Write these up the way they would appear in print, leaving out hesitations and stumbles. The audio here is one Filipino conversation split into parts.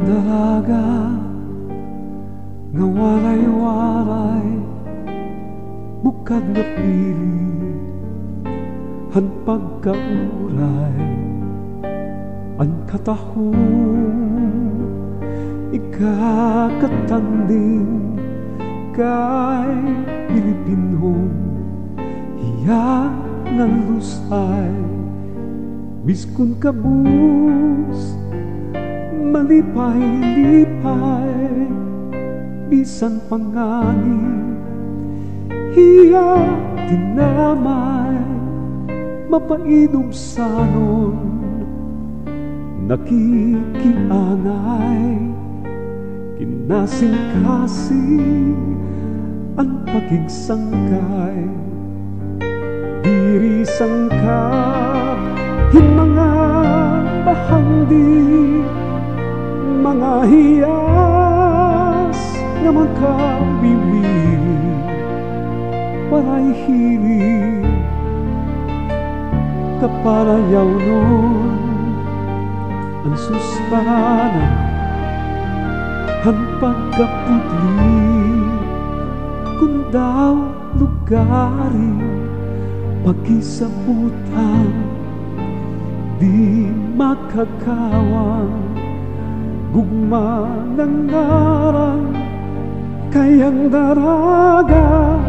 dalaga nga waray-waray bukad na pili han pagkauray an katahong ikakatanding kay Pilipinhong hiya nga lusay biskun kabus malipay-lipay bisan pangani hiya tinamay mapainom sanon nakikianay kinasing-kasing ang pakigsangkay diri sangkap hin mga bahandi mga hiyas nga makabiwili walay hili kaparayaw nun ang susbana ang pagkapudli kung daw lugarin pagkisabutan di makakawang gugma ng ngaran kayang daraga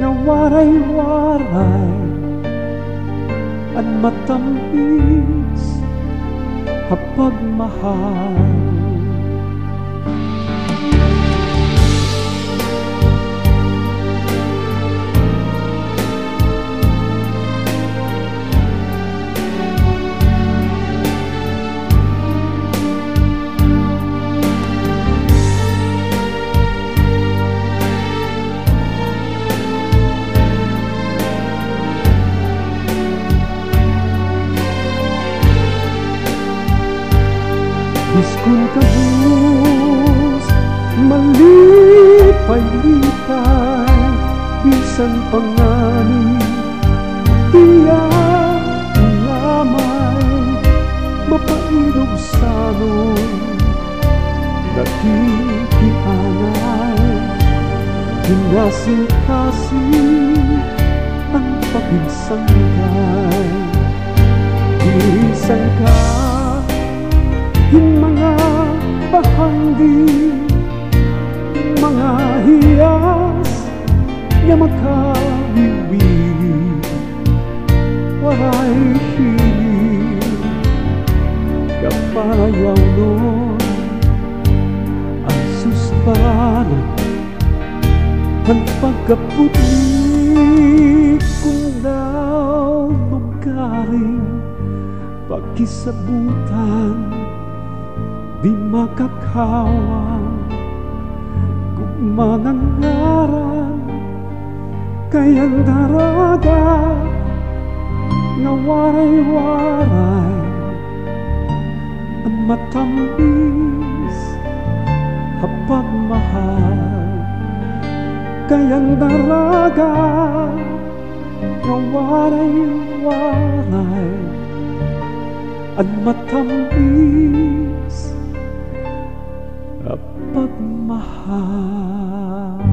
na waray-waray at matamis hapag mahal. Biskun kabus malipay-lipay bisan pangani iya lamay mapainom sanon nakikianay kinasing-kasing ang pakigsangkay isangkay yung mga bahandi mga hiyas na makawiwili waray hili kaparayaw nun ang susbana ang pagkaputli kung daw lugaring pagkisabutan di makakawang gugma ng ngaran kayang daraga nga waray-waray ang matamis hapag mahal kayang daraga nga waray-waray ang matamis pagmahal.